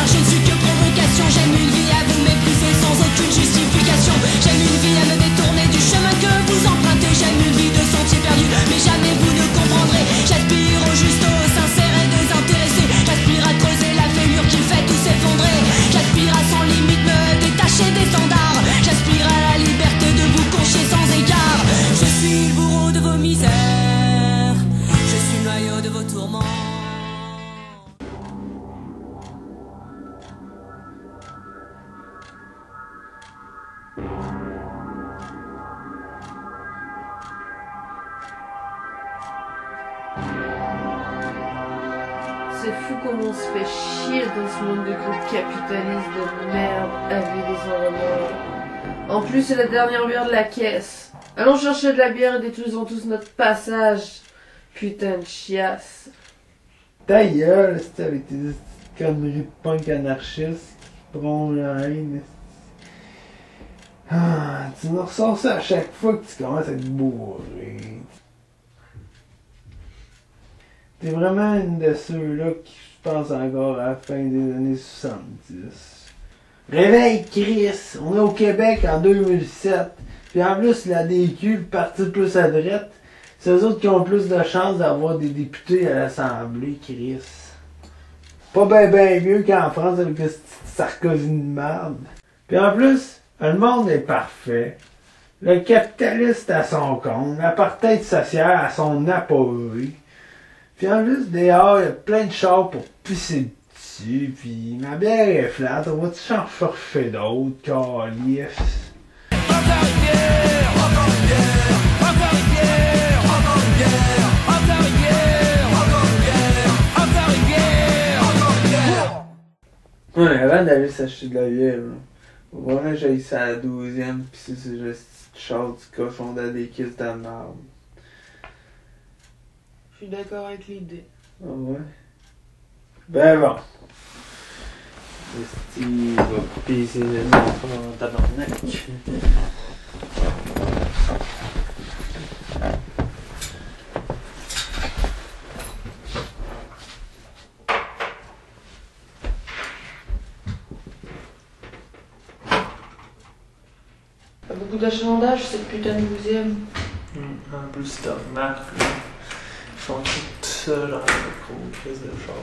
car je ne suis que provocation. J'aime une vie à vous mépriser sans aucune justification. J'aime une vie à me détourner du chemin que vous empruntez. J'aime une vie de sentier perdu, mais jamais vous ne comprendrez. J'aspire au juste, au sincère et désintéressé. J'aspire à creuser la fêlure qui fait tout s'effondrer. J'aspire à sans limite me détacher des standards. J'aspire à la liberté de vous conchier sans égard. Je suis le bourreau de vos misères, je suis le noyau de vos tourments. C'est fou comment on se fait chier dans ce monde de groupe capitaliste de merde, avide et sans remords. En plus, c'est la dernière bière de la caisse. Allons chercher de la bière et détruisons tous notre passage. Putain de chiasse. Ta gueule, c'est avec tes conneries de punk anarchistes qui prônent la haine. Ah, tu me ressors ça à chaque fois que tu commences à être bourré. T'es vraiment une de ceux-là qui pense encore à la fin des années 70. Réveille Chris! On est au Québec en 2007. Puis en plus, la DQ, le parti plus à droite, c'est eux autres qui ont plus de chances d'avoir des députés à l'Assemblée, Chris. Pas ben mieux qu'en France avec ce petit Sarkozy de merde. Puis en plus, le monde est parfait. Le capitaliste à son compte, l'apartheid social à son apogée. Puis en plus, dehors, il y a plein de chars pour pisser dessus, puis ma bière est flat, on va-tu s'en chercher d'autres, calice? Encore une bière, encore une bière, encore une bière, encore une bière, encore une bière, encore une bière, encore une bière, encore une bière. Ouais, avant d'aller s'acheter de la bière, là, vraiment j'ai ça à la 12e, pis c'est le petit char du cochon dans des kisses de merde. Je suis d'accord avec l'idée. Ah ouais? Ben bon. Steve va pisser les enfants dans tabarnak. Pas beaucoup d'achalandage, cette putain de 12e. En plus, t'as remarqué, ils sont tous seuls en gros crise de char.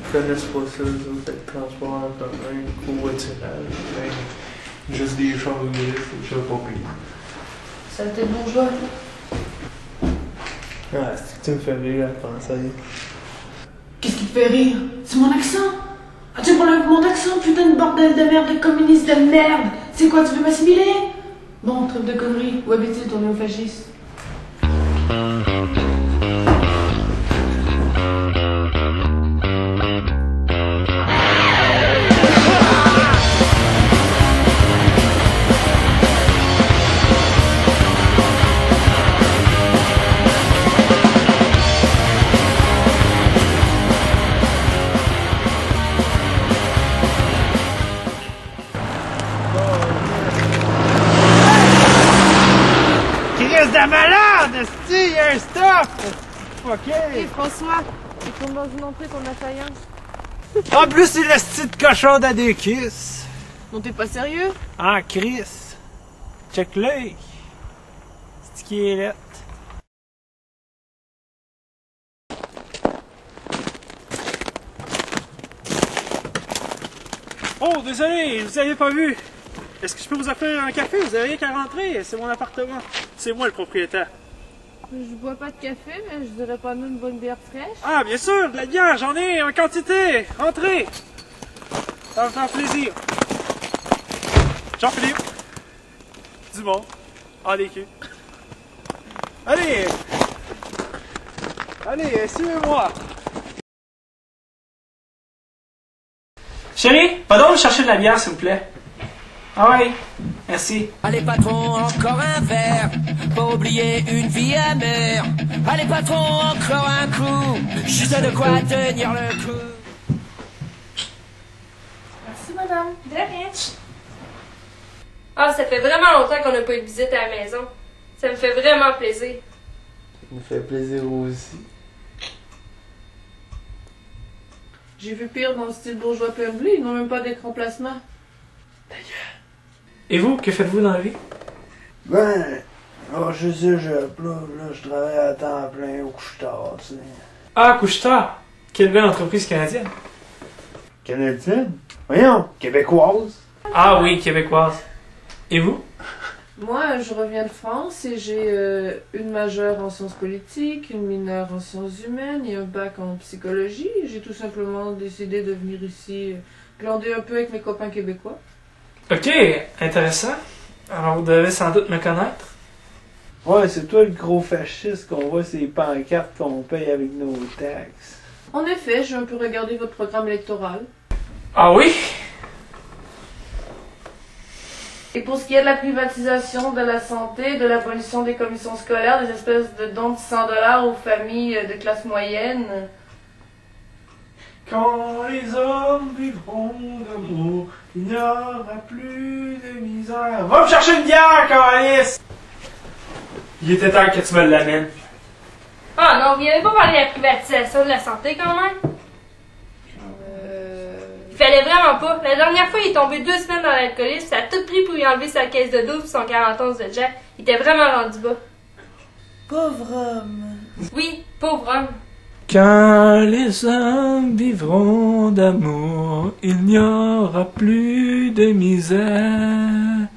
Ils connaissent pas ça, eux autres, avec le transport en commun, covoiturage, juste des chars gris, c'est déjà pas pire. Saleté de bourgeois. Ah, c'est que tu me fais rire à penser. Qu'est-ce qui te fait rire? C'est mon accent? Ah, tu prends mon accent, putain de bordel de merde, de communiste de merde! C'est quoi, tu veux m'assimiler? Bon, trêve de conneries. Où habites-tu, ton néofasciste? Chris de malade! Esti, y'a un stop! Fucké! Hé François, il tombe dans une entrée ton assaillant. En plus, c'est le style de cochon d'Adékis. Non, t'es pas sérieux? Ah, Chris! Check l'œil! C'est qui est là? Oh, désolé, je vous avais pas vu. Est-ce que je peux vous offrir un café? Vous avez rien qu'à rentrer, c'est mon appartement. C'est moi le propriétaire. Je bois pas de café, mais je dirais pas même une bonne bière fraîche. Ah, bien sûr, de la bière, j'en ai en quantité. Entrez. Ça va me faire plaisir. Jean-Philippe. Dumont. ADQ. Allez. Allez, suivez-moi. Chérie, va donc chercher de la bière, s'il vous plaît. Ah oui, merci. Allez patron, encore un verre, pas oublier une vie amère. Allez patron, encore un coup, juste de quoi tenir le coup. Merci madame, de rien. Ah, ça fait vraiment longtemps qu'on n'a pas eu de visite à la maison. Ça me fait vraiment plaisir. Ça me fait plaisir aussi. J'ai vu pire dans le style bourgeois Pembley, ils n'ont même pas d'écran plasma. Et vous, que faites-vous dans la vie? Ben, je sais, là, je travaille à temps plein au couche-tard, tu sais. Ah, Couche-Tard! Quelle belle entreprise canadienne! Canadienne? Voyons, québécoise. Ah oui, québécoise. Et vous? Moi, je reviens de France et j'ai une majeure en sciences politiques, une mineure en sciences humaines et un bac en psychologie. J'ai tout simplement décidé de venir ici glander un peu avec mes copains québécois. Ok, intéressant. Alors vous devez sans doute me connaître. Ouais, c'est toi le gros fasciste qu'on voit ces pancartes qu'on paye avec nos taxes. En effet, j'ai un peu regardé votre programme électoral. Ah oui? Et pour ce qui est de la privatisation de la santé, de l'abolition des commissions scolaires, des espèces de dons de 100 $ aux familles de classe moyenne... Quand les hommes vivront d'amour, il n'y aura plus de misère. Va me chercher une bière, Calice! Il était temps que tu me l'amènes. Ah non, vous n'avez pas parlé de la privatisation de la santé quand même? Il fallait vraiment pas. La dernière fois, il est tombé 2 semaines dans l'alcoolisme, ça a tout pris pour lui enlever sa caisse de double et son 40 onces de jack. Il était vraiment rendu bas. Pauvre homme. Oui, pauvre homme. Quand les hommes vivront d'amour, il n'y aura plus de misère.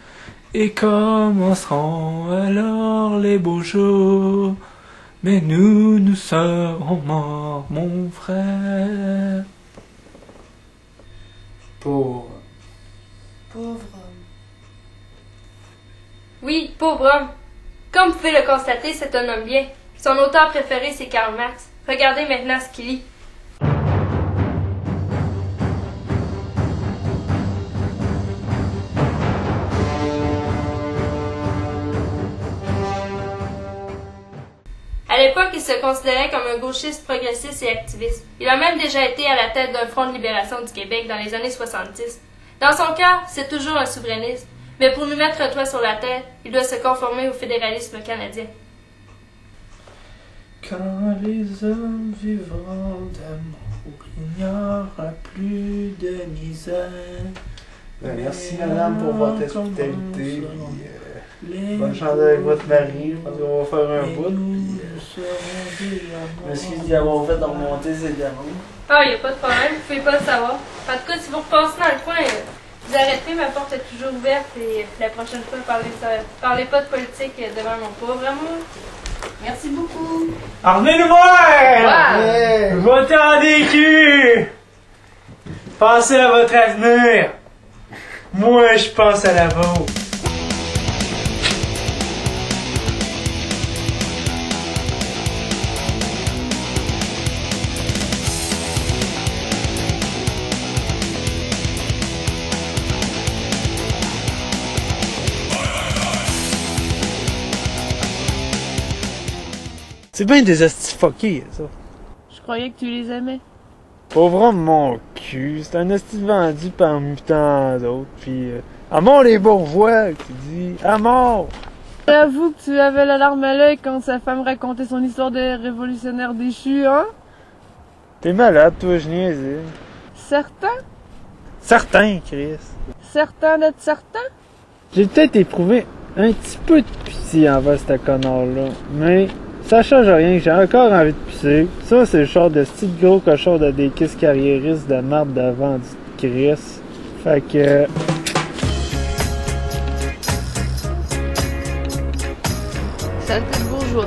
Et commenceront alors les beaux jours. Mais nous serons morts, mon frère. Pauvre. Pauvre homme. Oui, pauvre homme. Comme vous pouvez le constater, c'est un homme bien. Son auteur préféré, c'est Karl Marx. Regardez maintenant ce qu'il lit. À l'époque, il se considérait comme un gauchiste progressiste et activiste. Il a même déjà été à la tête d'un front de libération du Québec dans les années 70. Dans son cas, c'est toujours un souverainiste. Mais pour nous mettre un toit sur la tête, il doit se conformer au fédéralisme canadien. Quand les hommes vivront d'amour, il n'y aura plus de misère. Ben, merci madame pour votre hospitalité. Bonne chance avec votre mari. Je pense qu'on va faire un bout. Excusez d'avoir fait remonter ces démons. Ah, il n'y a pas de problème, vous pouvez pas le savoir. En tout cas, si vous repassez dans le coin, vous arrêtez, ma porte est toujours ouverte et la prochaine fois, parlez pas de politique devant mon pauvre amour. Merci beaucoup. Revenez nous voir! Hey! Votez en DQ! Pensez à votre avenir! Moi, je pense à la vôtre. C'est bien des hosties fuckés, ça. Je croyais que tu les aimais. Pauvre homme, mon cul. C'est un hostie vendu parmi tant d'autres. Puis, à mort les bourgeois, tu dis. À mort! Avoue que tu avais la larme à l'œil quand sa femme racontait son histoire de révolutionnaire déchu, hein? T'es malade, toi, je niaisais. Certain? Certain, Chris. Certain d'être certain? J'ai peut-être éprouvé un petit peu de pitié envers ce connard-là, mais ça change rien, j'ai encore envie de pisser. Ça, c'est le genre de style gros cochon de des kisses carriéristes de marde de vendu de Chris. Fait que... Saleté de bourgeois.